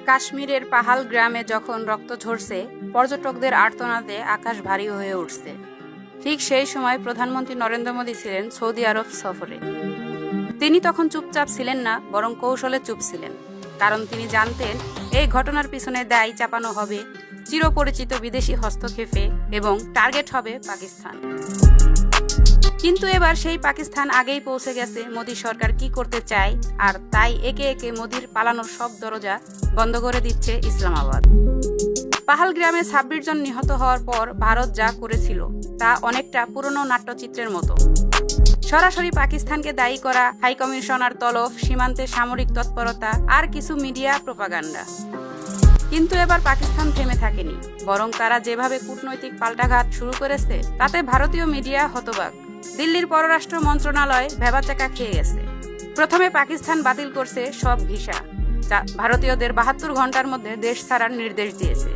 কাশ্মীরের পাহাল গ্রামে যখন রক্ত ঝরছে, পর্যটকদের আর্তনাদে আকাশ ভারী হয়ে উঠছে। ঠিক সেই সময় প্রধানমন্ত্রী নরেন্দ্র মোদী ছিলেন সৌদি আরব সফরে। তিনি তখন চুপচাপ ছিলেন না, বরং কৌশলে চুপ ছিলেন। কারণ তিনি জানতেন এই ঘটনার পিছনে দায় চাপানো হবে চিরপরিচিত বিদেশি হস্তক্ষেপে এবং টার্গেট হবে পাকিস্তান। কিন্তু এবার সেই পাকিস্তান আগেই পৌঁছে গেছে মোদী সরকার কি করতে চায়, আর তাই একে একে মোদীর পালানোর সব দরজা বন্ধ করে দিচ্ছে ইসলামাবাদ। পাহালগ্রামে 26 জন নিহত হওয়ার পর ভারত যা করেছিল তা অনেকটা পুরনো নাট্যচিত্রের মতো। সরাসরি পাকিস্তানকে দায়ী করা, হাইকমিশনার তলব, সীমান্তে সামরিক তৎপরতা আর কিছু মিডিয়া প্রোপাগান্ডা। কিন্তু এবার পাকিস্তান থেমে থাকেনি, বরং তারা যেভাবে কূটনৈতিক পাল্টাঘাত শুরু করেছে তাতে ভারতীয় মিডিয়া হতবাক। দিল্লির পররাষ্ট্র মন্ত্রণালয় ভেবাচাকা খেয়ে গেছে। প্রথমে পাকিস্তান বাতিল করছে সব ভিসা, ভারতীয়দের 72 ঘন্টার মধ্যে দেশ ছাড়ার নির্দেশ দিয়েছে।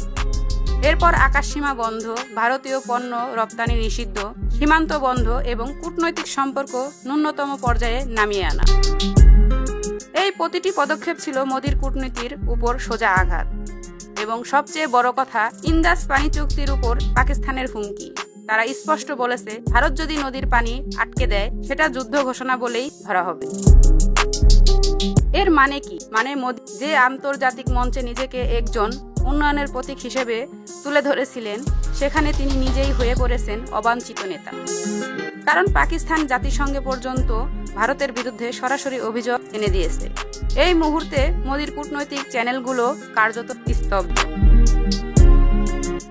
এরপর আকাশসীমা বন্ধ, ভারতীয় পণ্য রপ্তানি নিষিদ্ধ, সীমান্ত বন্ধ এবং কূটনৈতিক সম্পর্ক ন্যূনতম পর্যায়ে নামিয়ে আনা। এই প্রতিটি পদক্ষেপ ছিল মোদীর কূটনীতির উপর সোজা আঘাত। এবং সবচেয়ে বড় কথা, ইন্দাস পানি চুক্তির উপর পাকিস্তানের হুমকি। তারা স্পষ্ট বলেছে, ভারত যদি নদীর পানি আটকে দেয় সেটা যুদ্ধ ঘোষণা বলেই ধরা হবে। এর মানে কি? মানে মোদী যে আন্তর্জাতিক মঞ্চে নিজেকে একজন উন্নয়নের প্রতীক হিসেবে তুলে ধরেছিলেন, সেখানে তিনি নিজেই হয়ে পড়েছেন অবাঞ্ছিত নেতা। কারণ পাকিস্তান জাতিসংঘে পর্যন্ত ভারতের বিরুদ্ধে সরাসরি অভিযোগ এনে দিয়েছে। এই মুহূর্তে মোদীর কূটনৈতিক চ্যানেলগুলো কার্যত স্তব্ধ।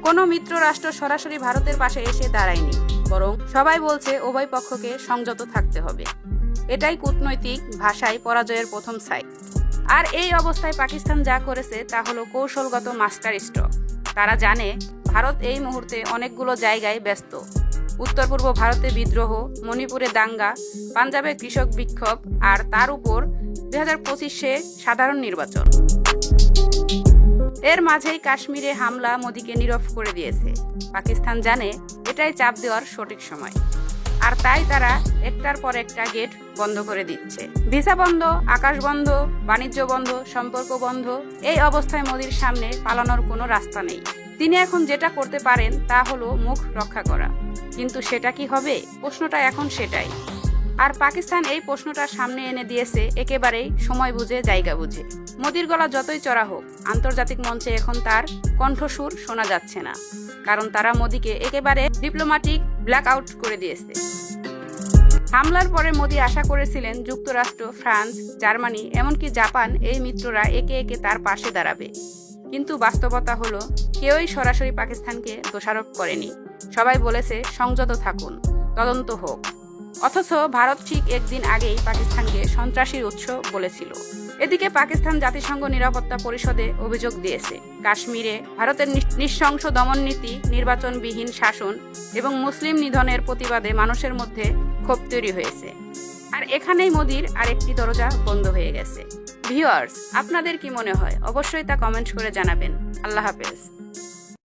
কোনো মিত্র রাষ্ট্র সরাসরি ভারতের পাশে এসে দাঁড়ায়নি, বরং সবাই বলছে উভয় পক্ষকে সংযত থাকতে হবে। এটাই কূটনৈতিক ভাষায় পরাজয়ের প্রথম সাইন। আর এই অবস্থায় পাকিস্তান যা করেছে তা হলো কৌশলগত মাস্টার স্ট্রোক। তারা জানে ভারত এই মুহূর্তে অনেকগুলো জায়গায় ব্যস্ত। উত্তর পূর্ব ভারতে বিদ্রোহ, মণিপুরে দাঙ্গা, পাঞ্জাবে কৃষক বিক্ষোভ, আর তার উপর 2025-এ সাধারণ নির্বাচন। এর মাঝেই কাশ্মীরে হামলা মোদীকে নীরব করে দিয়েছে। পাকিস্তান জানে এটাই চাপ দেওয়ার সঠিক সময়, আর তাই তারা একটার পর একটা গেট বন্ধ করে দিচ্ছে। ভিসা বন্ধ, আকাশ বন্ধ, বাণিজ্য বন্ধ, সম্পর্ক বন্ধ। এই অবস্থায় মোদীর সামনে পালানোর কোনো রাস্তা নেই। তিনি এখন যেটা করতে পারেন তা হলো মুখ রক্ষা করা। কিন্তু সেটা কি হবে? প্রশ্নটা এখন সেটাই। আর পাকিস্তান এই প্রশ্নটা সামনে এনে দিয়েছে একেবারেই সময় বুঝে, জায়গা বুঝে। মোদীর গলা যতই চড়া হোক, আন্তর্জাতিক মঞ্চে এখন তার কণ্ঠস্বর শোনা যাচ্ছে না। কারণ তারা মোদীকে একেবারে ডিপ্লোম্যাটিক ব্ল্যাক আউট করে দিয়েছে। হামলার পরে মোদী আশা করেছিলেন যুক্তরাষ্ট্র, ফ্রান্স, জার্মানি, এমনকি জাপান, এই মিত্ররা একে একে তার পাশে দাঁড়াবে। কিন্তু বাস্তবতা হলো কেউই সরাসরি পাকিস্তানকে দোষারোপ করেনি। সবাই বলেছে সংযত থাকুন, তদন্ত হোক। অথচ ভারত ঠিক একদিন আগেই পাকিস্তানকে সন্ত্রাসীর উৎস বলেছিল। এদিকে পাকিস্তান জাতিসংঘ নিরাপত্তা পরিষদে অভিযোগ দিয়েছে, কাশ্মীরে ভারতের নৃশংস দমন নীতি, নির্বাচনবিহীন শাসন এবং মুসলিম নিধনের প্রতিবাদে মানুষের মধ্যে ক্ষোভ তৈরি হয়েছে। আর এখানেই মোদীর আরেকটি দরজা বন্ধ হয়ে গেছে। ভিউয়ার্স, আপনাদের কি মনে হয়? অবশ্যই তা কমেন্ট করে জানাবেন। আল্লাহ হাফেজ।